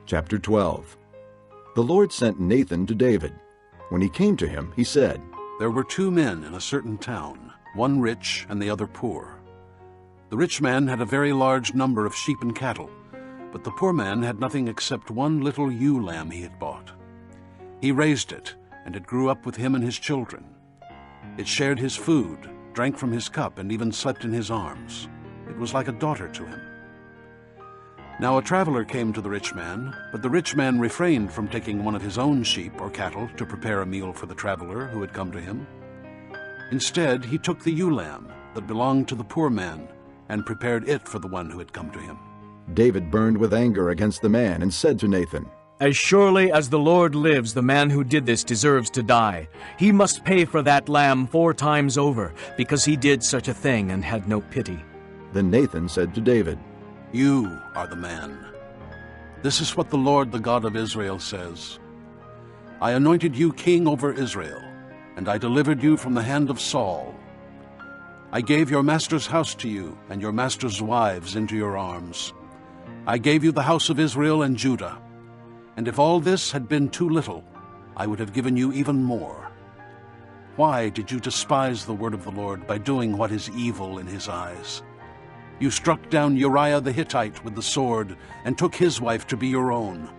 Chapter 12. The Lord sent Nathan to David. When he came to him, he said, There were 2 men in a certain town, one rich and the other poor. The rich man had a very large number of sheep and cattle, but the poor man had nothing except one little ewe lamb he had bought. He raised it, and it grew up with him and his children. It shared his food, drank from his cup, and even slept in his arms. It was like a daughter to him. Now a traveler came to the rich man, but the rich man refrained from taking one of his own sheep or cattle to prepare a meal for the traveler who had come to him. Instead, he took the ewe lamb that belonged to the poor man and prepared it for the one who had come to him. David burned with anger against the man and said to Nathan, As surely as the Lord lives, the man who did this deserves to die. He must pay for that lamb 4 times over, because he did such a thing and had no pity. Then Nathan said to David, You are the man. This is what the Lord, the God of Israel, says. I anointed you king over Israel, and I delivered you from the hand of Saul. I gave your master's house to you, and your master's wives into your arms. I gave you the house of Israel and Judah. And if all this had been too little, I would have given you even more. Why did you despise the word of the Lord by doing what is evil in his eyes? You struck down Uriah the Hittite with the sword and took his wife to be your own.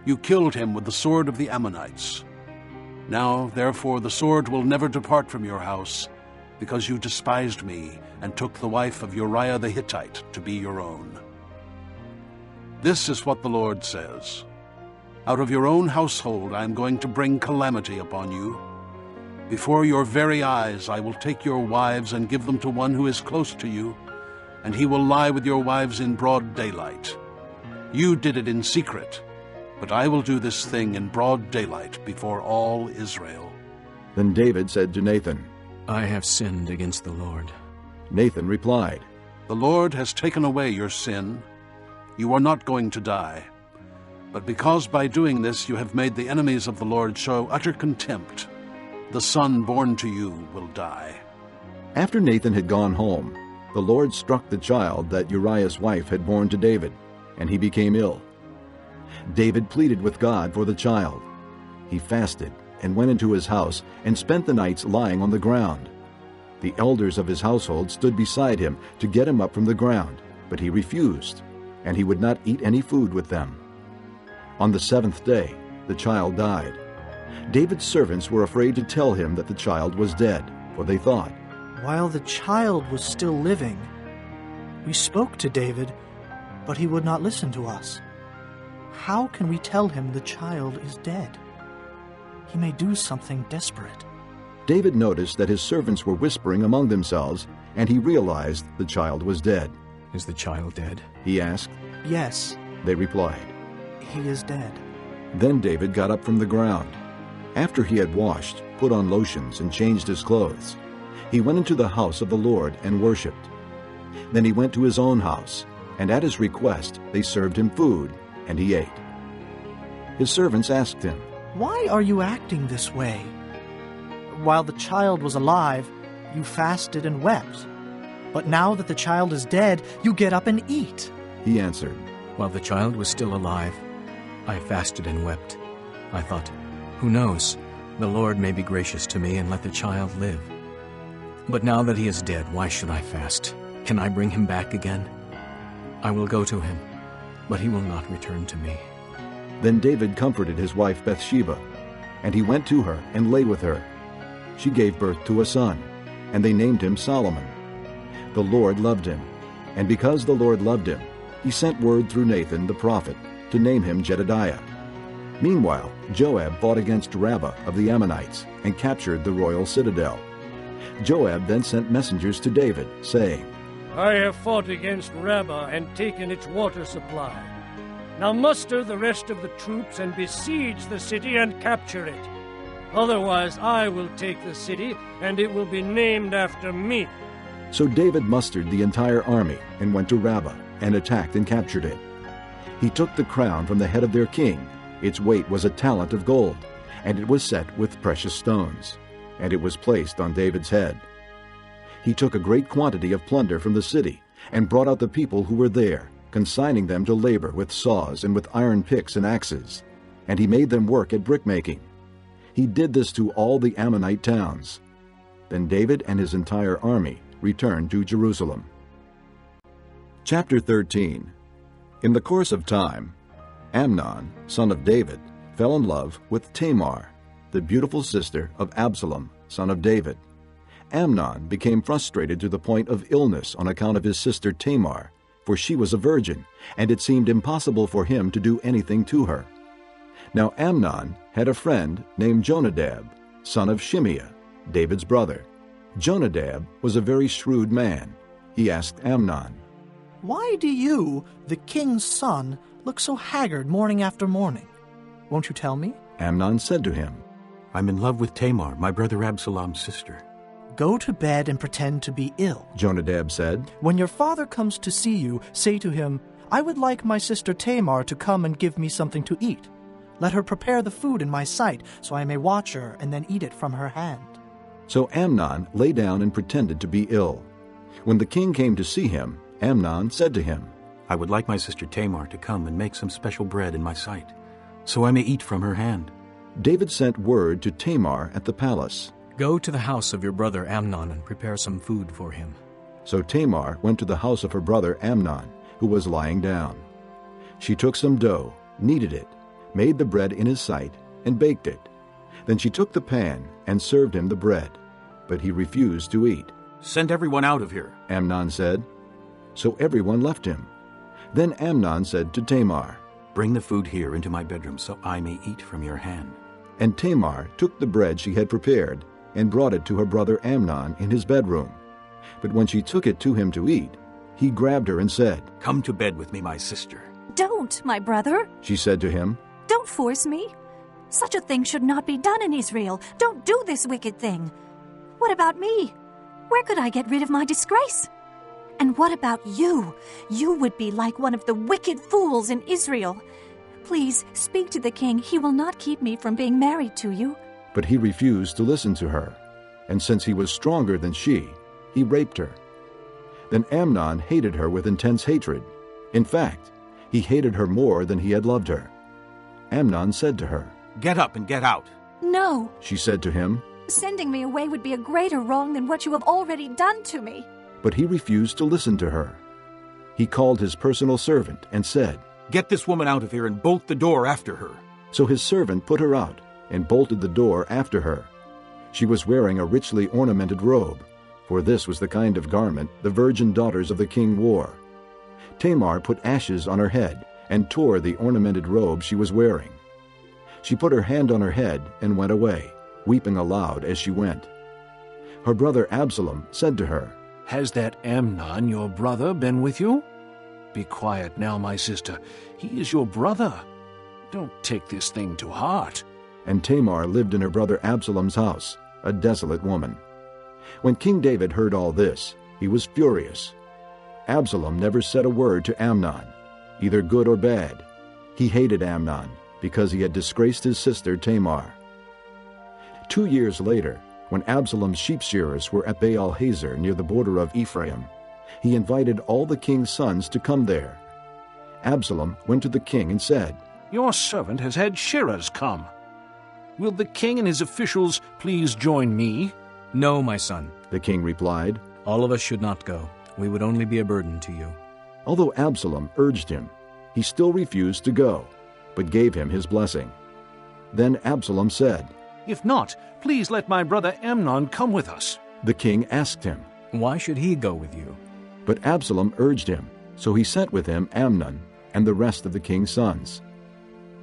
You killed him with the sword of the Ammonites. Now, therefore, the sword will never depart from your house, because you despised me and took the wife of Uriah the Hittite to be your own. This is what the Lord says. Out of your own household I am going to bring calamity upon you. Before your very eyes I will take your wives and give them to one who is close to you, and he will lie with your wives in broad daylight. You did it in secret, but I will do this thing in broad daylight before all Israel. Then David said to Nathan, I have sinned against the Lord. Nathan replied, The Lord has taken away your sin. You are not going to die. But because by doing this you have made the enemies of the Lord show utter contempt, the son born to you will die. After Nathan had gone home, the Lord struck the child that Uriah's wife had borne to David, and he became ill. David pleaded with God for the child. He fasted and went into his house and spent the nights lying on the ground. The elders of his household stood beside him to get him up from the ground, but he refused, and he would not eat any food with them. On the 7th day, the child died. David's servants were afraid to tell him that the child was dead, for they thought, While the child was still living, we spoke to David, but he would not listen to us. How can we tell him the child is dead? He may do something desperate. David noticed that his servants were whispering among themselves, and he realized the child was dead. Is the child dead? He asked. Yes, They replied. he is dead. Then David got up from the ground. After he had washed, put on lotions, and changed his clothes, he went into the house of the Lord and worshipped. Then he went to his own house, and at his request they served him food, and he ate. His servants asked him, Why are you acting this way? While the child was alive, you fasted and wept. But now that the child is dead, you get up and eat. He answered, While the child was still alive, I fasted and wept. I thought, Who knows? The Lord may be gracious to me and let the child live. But now that he is dead, why should I fast? Can I bring him back again? I will go to him, but he will not return to me. Then David comforted his wife Bathsheba, and he went to her and lay with her. She gave birth to a son, and they named him Solomon. The Lord loved him, and because the Lord loved him, he sent word through Nathan the prophet to name him Jedediah. Meanwhile, Joab fought against Rabbah of the Ammonites and captured the royal citadel. Joab then sent messengers to David, saying, I have fought against Rabbah and taken its water supply. Now muster the rest of the troops and besiege the city and capture it. Otherwise I will take the city, and it will be named after me. So David mustered the entire army and went to Rabbah and attacked and captured it. He took the crown from the head of their king. Its weight was a talent of gold, and it was set with precious stones, and it was placed on David's head. He took a great quantity of plunder from the city and brought out the people who were there, consigning them to labor with saws and with iron picks and axes, and he made them work at brickmaking. He did this to all the Ammonite towns. Then David and his entire army returned to Jerusalem. Chapter 13. In the course of time, Amnon, son of David, fell in love with Tamar, the beautiful sister of Absalom, son of David. Amnon became frustrated to the point of illness on account of his sister Tamar, for she was a virgin, and it seemed impossible for him to do anything to her. Now Amnon had a friend named Jonadab, son of Shimeah, David's brother. Jonadab was a very shrewd man. He asked Amnon, "Why do you, the king's son, look so haggard morning after morning? Won't you tell me?" Amnon said to him, I'm in love with Tamar, my brother Absalom's sister. "Go to bed and pretend to be ill. Jonadab said. When your father comes to see you, say to him, 'I would like my sister Tamar to come and give me something to eat. Let her prepare the food in my sight, so I may watch her and then eat it from her hand.'" So Amnon lay down and pretended to be ill. When the king came to see him, Amnon said to him, I would like my sister Tamar to come and make some special bread in my sight, so I may eat from her hand. David sent word to Tamar at the palace. Go to the house of your brother Amnon and prepare some food for him. So Tamar went to the house of her brother Amnon, who was lying down. She took some dough, kneaded it, made the bread in his sight, and baked it. Then she took the pan and served him the bread, but he refused to eat. Send everyone out of here, Amnon said. So everyone left him. Then Amnon said to Tamar, Bring the food here into my bedroom so I may eat from your hand. And Tamar took the bread she had prepared and brought it to her brother Amnon in his bedroom. But when she took it to him to eat, he grabbed her and said, Come to bed with me, my sister. Don't, my brother. She said to him, Don't force me. Such a thing should not be done in Israel. Don't do this wicked thing. What about me? Where could I get rid of my disgrace? And what about you? You would be like one of the wicked fools in Israel. Please speak to the king. He will not keep me from being married to you. But he refused to listen to her, and since he was stronger than she, he raped her. Then Amnon hated her with intense hatred. In fact, he hated her more than he had loved her. Amnon said to her, Get up and get out. No. She said to him, Sending me away would be a greater wrong than what you have already done to me. But he refused to listen to her. He called his personal servant and said, Get this woman out of here and bolt the door after her. So his servant put her out and bolted the door after her. She was wearing a richly ornamented robe, for this was the kind of garment the virgin daughters of the king wore. Tamar put ashes on her head and tore the ornamented robe she was wearing. She put her hand on her head and went away, weeping aloud as she went. Her brother Absalom said to her, Has that Amnon, your brother, been with you? Be quiet now, my sister. He is your brother. Don't take this thing to heart. And Tamar lived in her brother Absalom's house, a desolate woman. When King David heard all this, he was furious. Absalom never said a word to Amnon, either good or bad. He hated Amnon because he had disgraced his sister Tamar. 2 years later, when Absalom's sheep shearers were at Baal-Hazor near the border of Ephraim, he invited all the king's sons to come there. Absalom went to the king and said, Your servant has had shearers come. Will the king and his officials please join me? No, my son, the king replied. All of us should not go. We would only be a burden to you. Although Absalom urged him, he still refused to go, but gave him his blessing. Then Absalom said, If not, please let my brother Amnon come with us. The king asked him, Why should he go with you? But Absalom urged him, so he sent with him Amnon and the rest of the king's sons.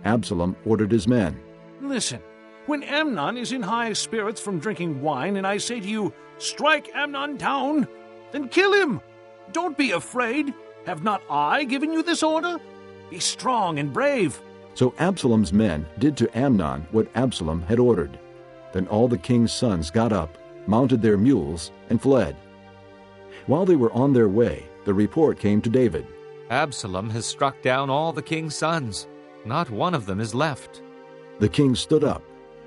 Absalom ordered his men, Listen, when Amnon is in high spirits from drinking wine, and I say to you, Strike Amnon down, then kill him. Don't be afraid. Have not I given you this order? Be strong and brave. So Absalom's men did to Amnon what Absalom had ordered. Then all the king's sons got up, mounted their mules, and fled. While they were on their way, the report came to David. Absalom has struck down all the king's sons. Not one of them is left. The king stood up,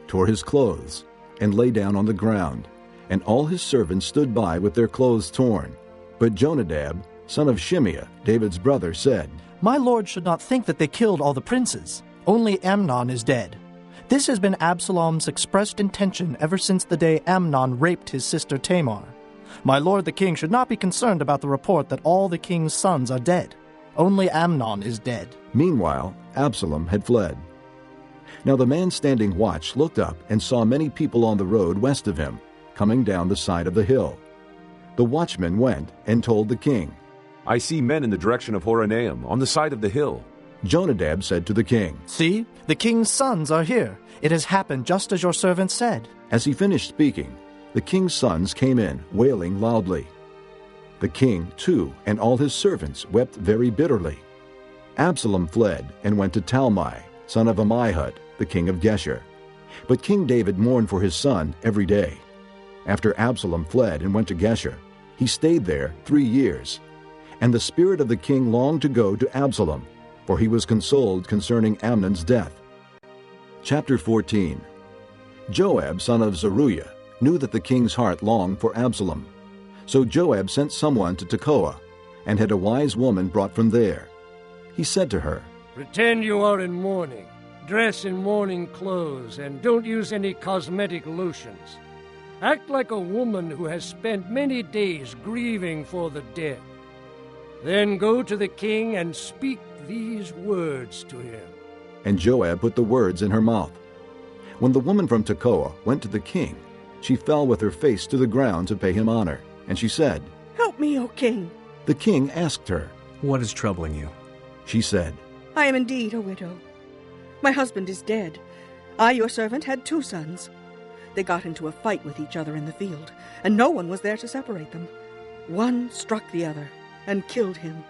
tore his clothes, and lay down on the ground, and all his servants stood by with their clothes torn. But Jonadab son of Shimeah, David's brother, said, My lord should not think that they killed all the princes. Only Amnon is dead. This has been Absalom's expressed intention ever since the day Amnon raped his sister Tamar. My lord the king should not be concerned about the report that all the king's sons are dead. Only Amnon is dead. Meanwhile, Absalom had fled. Now the man standing watch looked up and saw many people on the road west of him, coming down the side of the hill. The watchman went and told the king. I see men in the direction of Horonaim, on the side of the hill. Jonadab said to the king, See, the king's sons are here. It has happened just as your servant said. As he finished speaking, the king's sons came in, wailing loudly. The king, too, and all his servants wept very bitterly. Absalom fled and went to Talmai, son of Ammihud, the king of Geshur. But King David mourned for his son every day. After Absalom fled and went to Geshur, he stayed there 3 years. And the spirit of the king longed to go to Absalom, for he was consoled concerning Amnon's death. Chapter 14. Joab, son of Zeruiah, knew that the king's heart longed for Absalom. So Joab sent someone to Tekoa, and had a wise woman brought from there. He said to her, Pretend you are in mourning. Dress in mourning clothes, and don't use any cosmetic lotions. Act like a woman who has spent many days grieving for the dead. Then go to the king and speak these words to him. And Joab put the words in her mouth. When the woman from Tekoa went to the king, she fell with her face to the ground to pay him honor. And she said, Help me, O king. The king asked her. What is troubling you? She said, I am indeed a widow. My husband is dead. I, your servant, had 2 sons. They got into a fight with each other in the field, and no one was there to separate them. One struck the other and killed him.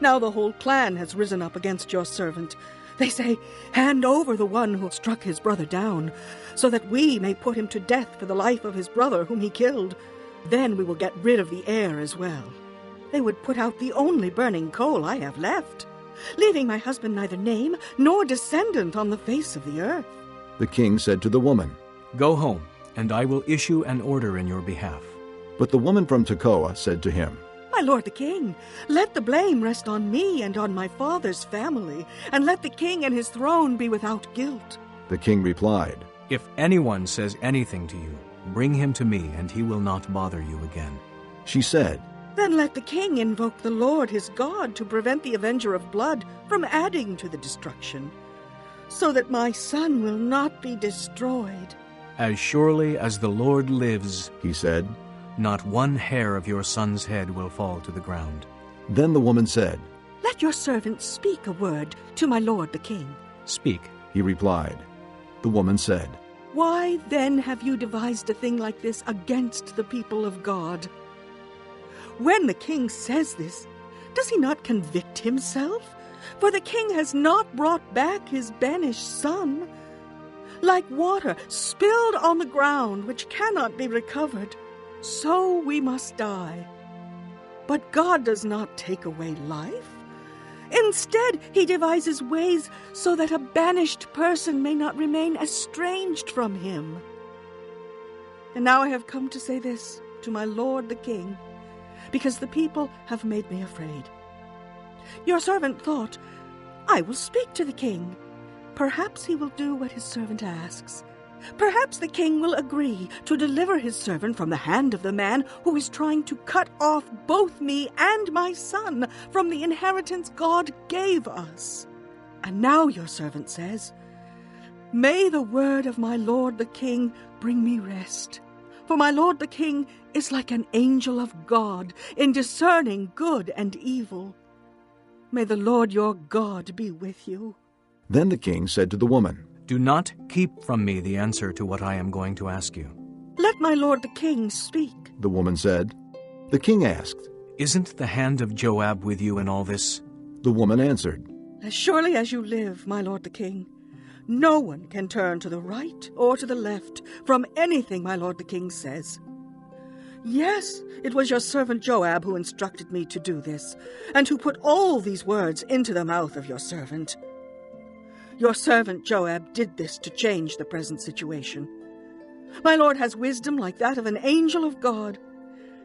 Now the whole clan has risen up against your servant. They say, Hand over the one who struck his brother down, so that we may put him to death for the life of his brother whom he killed. Then we will get rid of the heir as well. They would put out the only burning coal I have left, leaving my husband neither name nor descendant on the face of the earth. The king said to the woman, Go home, and I will issue an order in your behalf. But the woman from Tekoa said to him, My lord the king, let the blame rest on me and on my father's family, and let the king and his throne be without guilt. The king replied, If anyone says anything to you, bring him to me, and he will not bother you again. She said, Then let the king invoke the Lord his God to prevent the avenger of blood from adding to the destruction, so that my son will not be destroyed. As surely as the Lord lives, he said, not one hair of your son's head will fall to the ground. Then the woman said, Let your servant speak a word to my lord the king. Speak, he replied. The woman said, Why then have you devised a thing like this against the people of God? When the king says this, does he not convict himself? For the king has not brought back his banished son. Like water spilled on the ground, which cannot be recovered, so we must die. But God does not take away life. Instead, he devises ways so that a banished person may not remain estranged from him. And now I have come to say this to my lord the king, because the people have made me afraid. Your servant thought, I will speak to the king. Perhaps he will do what his servant asks. Perhaps the king will agree to deliver his servant from the hand of the man who is trying to cut off both me and my son from the inheritance God gave us. And now your servant says, May the word of my lord the king bring me rest. For my lord the king is like an angel of God in discerning good and evil. May the Lord your God be with you. Then the king said to the woman, Do not keep from me the answer to what I am going to ask you. Let my lord the king speak. The woman said. The king asked, Isn't the hand of Joab with you in all this? The woman answered, As surely as you live, my lord the king, no one can turn to the right or to the left from anything my lord the king says. Yes, it was your servant Joab who instructed me to do this, and who put all these words into the mouth of your servant. Your servant Joab did this to change the present situation. My lord has wisdom like that of an angel of God.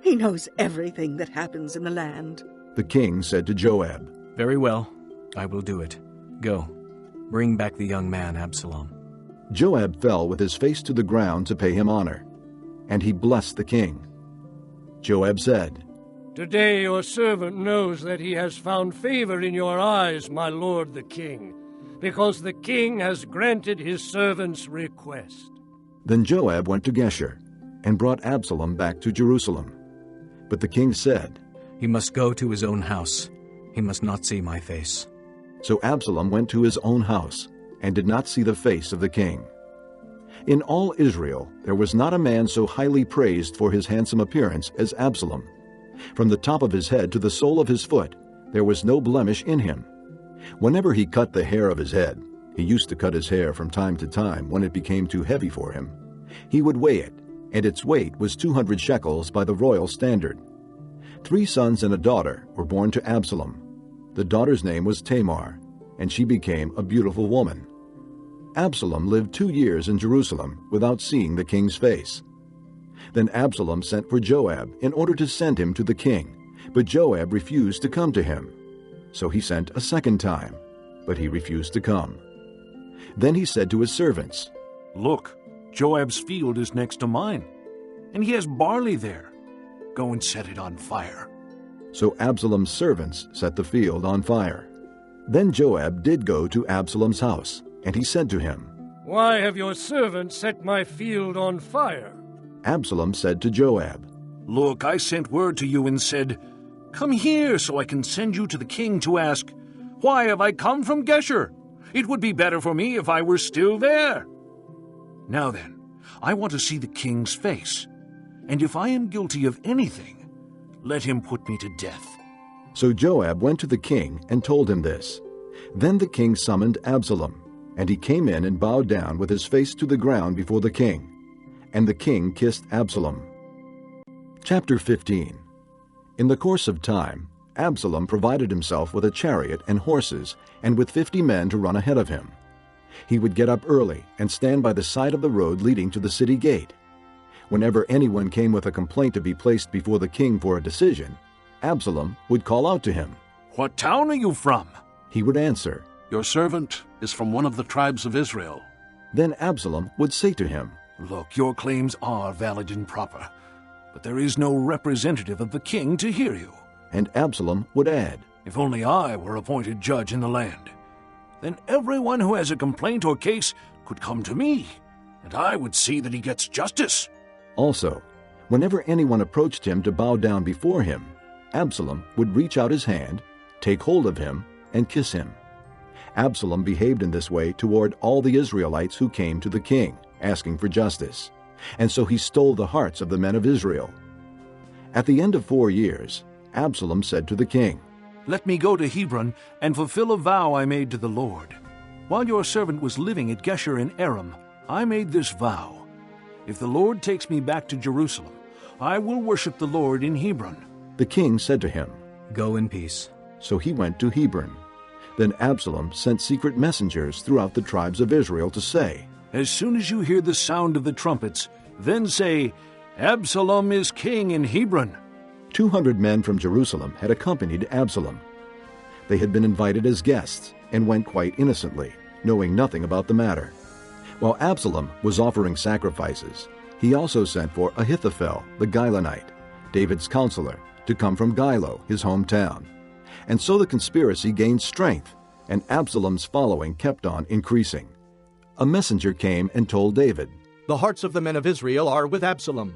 He knows everything that happens in the land. The king said to Joab, Very well, I will do it. Go, bring back the young man Absalom. Joab fell with his face to the ground to pay him honor, and he blessed the king. Joab said, Today your servant knows that he has found favor in your eyes, my lord the king, because the king has granted his servant's request. Then Joab went to Geshur and brought Absalom back to Jerusalem. But the king said, He must go to his own house. He must not see my face. So Absalom went to his own house and did not see the face of the king. In all Israel there was not a man so highly praised for his handsome appearance as Absalom. From the top of his head to the sole of his foot there was no blemish in him. Whenever he cut the hair of his head, he used to cut his hair from time to time when it became too heavy for him, he would weigh it, and its weight was 200 shekels by the royal standard. 3 sons and a daughter were born to Absalom. The daughter's name was Tamar, and she became a beautiful woman. Absalom lived 2 years in Jerusalem without seeing the king's face. Then Absalom sent for Joab in order to send him to the king, but Joab refused to come to him. So he sent a second time, but he refused to come. Then he said to his servants, Look, Joab's field is next to mine, and he has barley there. Go and set it on fire. So Absalom's servants set the field on fire. Then Joab did go to Absalom's house, and he said to him, Why have your servants set my field on fire? Absalom said to Joab, Look, I sent word to you and said, Come here so I can send you to the king to ask, Why have I come from Geshur? It would be better for me if I were still there. Now then, I want to see the king's face, and if I am guilty of anything, let him put me to death. So Joab went to the king and told him this. Then the king summoned Absalom, and he came in and bowed down with his face to the ground before the king. And the king kissed Absalom. Chapter 15. In the course of time, Absalom provided himself with a chariot and horses, and with 50 men to run ahead of him. He would get up early and stand by the side of the road leading to the city gate. Whenever anyone came with a complaint to be placed before the king for a decision, Absalom would call out to him. What town are you from? He would answer, Your servant is from one of the tribes of Israel. Then Absalom would say to him, Look, your claims are valid and proper, but there is no representative of the king to hear you. And Absalom would add, If only I were appointed judge in the land, then everyone who has a complaint or case could come to me, and I would see that he gets justice. Also, whenever anyone approached him to bow down before him, Absalom would reach out his hand, take hold of him, and kiss him. Absalom behaved in this way toward all the Israelites who came to the king, asking for justice, and so he stole the hearts of the men of Israel. At the end of 4 years, Absalom said to the king, Let me go to Hebron and fulfill a vow I made to the Lord. While your servant was living at Geshur in Aram, I made this vow. If the Lord takes me back to Jerusalem, I will worship the Lord in Hebron. The king said to him, Go in peace. So he went to Hebron. Then Absalom sent secret messengers throughout the tribes of Israel to say, As soon as you hear the sound of the trumpets, then say, Absalom is king in Hebron. 200 men from Jerusalem had accompanied Absalom. They had been invited as guests and went quite innocently, knowing nothing about the matter. While Absalom was offering sacrifices, he also sent for Ahithophel the Gilonite, David's counselor, to come from Gilo, his hometown. And so the conspiracy gained strength, and Absalom's following kept on increasing. A messenger came and told David, The hearts of the men of Israel are with Absalom.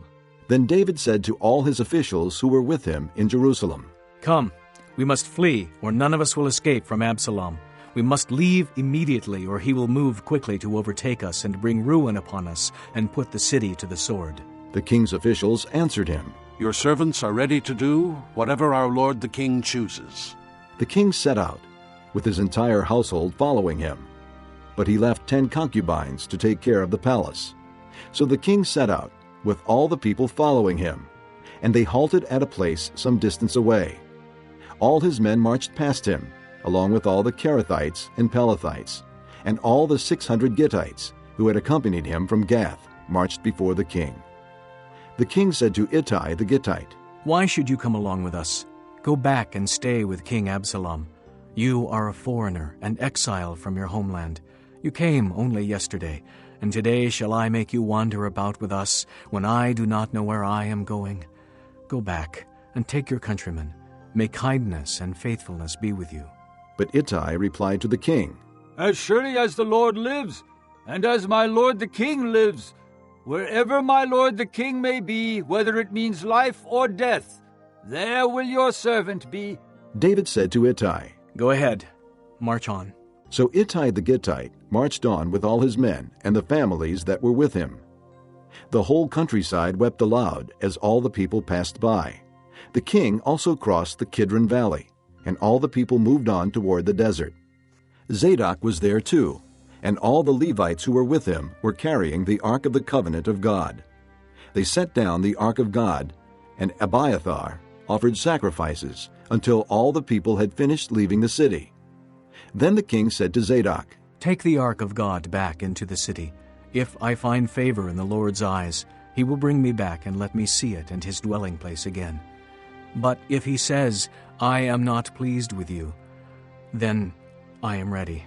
Then David said to all his officials who were with him in Jerusalem, Come, we must flee, or none of us will escape from Absalom. We must leave immediately, or he will move quickly to overtake us and bring ruin upon us and put the city to the sword. The king's officials answered him, Your servants are ready to do whatever our lord the king chooses. The king set out, with his entire household following him. But he left 10 concubines to take care of the palace. So the king set out, with all the people following him, and they halted at a place some distance away. All his men marched past him, along with all the Kerethites and Pelethites, and all the 600 Gittites who had accompanied him from Gath marched before the king. The king said to Ittai the Gittite, Why should you come along with us? Go back and stay with King Absalom. You are a foreigner and exile from your homeland. You came only yesterday, and today shall I make you wander about with us when I do not know where I am going? Go back and take your countrymen. May kindness and faithfulness be with you. But Ittai replied to the king, As surely as the Lord lives, and as my lord the king lives, wherever my lord the king may be, whether it means life or death, there will your servant be. David said to Ittai, Go ahead, march on. So Ittai the Gittite marched on with all his men and the families that were with him. The whole countryside wept aloud as all the people passed by. The king also crossed the Kidron Valley, and all the people moved on toward the desert. Zadok was there too, and all the Levites who were with him were carrying the Ark of the Covenant of God. They set down the Ark of God, and Abiathar offered sacrifices until all the people had finished leaving the city. Then the king said to Zadok, Take the Ark of God back into the city. If I find favor in the Lord's eyes, he will bring me back and let me see it and his dwelling place again. But if he says, I am not pleased with you, then I am ready.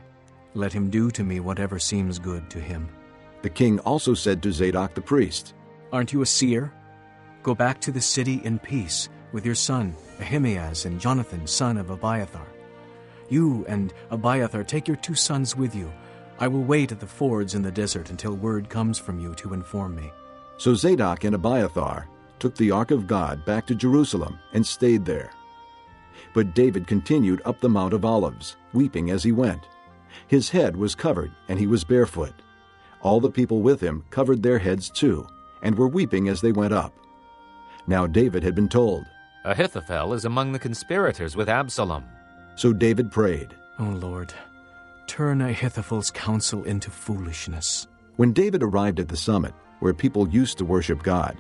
Let him do to me whatever seems good to him. The king also said to Zadok the priest, Aren't you a seer? Go back to the city in peace with your son Ahimaaz and Jonathan, son of Abiathar. You and Abiathar take your 2 sons with you. I will wait at the fords in the desert until word comes from you to inform me. So Zadok and Abiathar took the Ark of God back to Jerusalem and stayed there. But David continued up the Mount of Olives, weeping as he went. His head was covered, and he was barefoot. All the people with him covered their heads too, and were weeping as they went up. Now David had been told, Ahithophel is among the conspirators with Absalom. So David prayed, O Lord, turn Ahithophel's counsel into foolishness. When David arrived at the summit, where people used to worship God,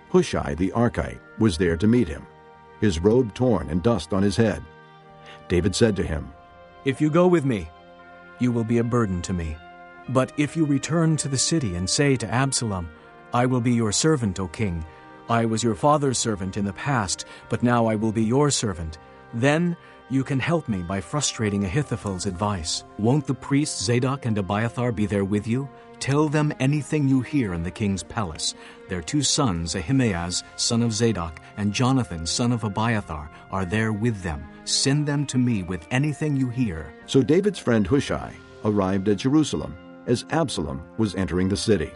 Hushai the Archite was there to meet him, his robe torn and dust on his head. David said to him, If you go with me, you will be a burden to me. But if you return to the city and say to Absalom, I will be your servant, O king. I was your father's servant in the past, but now I will be your servant. Then you can help me by frustrating Ahithophel's advice. Won't the priests Zadok and Abiathar be there with you? Tell them anything you hear in the king's palace. Their 2 sons, Ahimaaz, son of Zadok, and Jonathan, son of Abiathar, are there with them. Send them to me with anything you hear. So David's friend Hushai arrived at Jerusalem as Absalom was entering the city.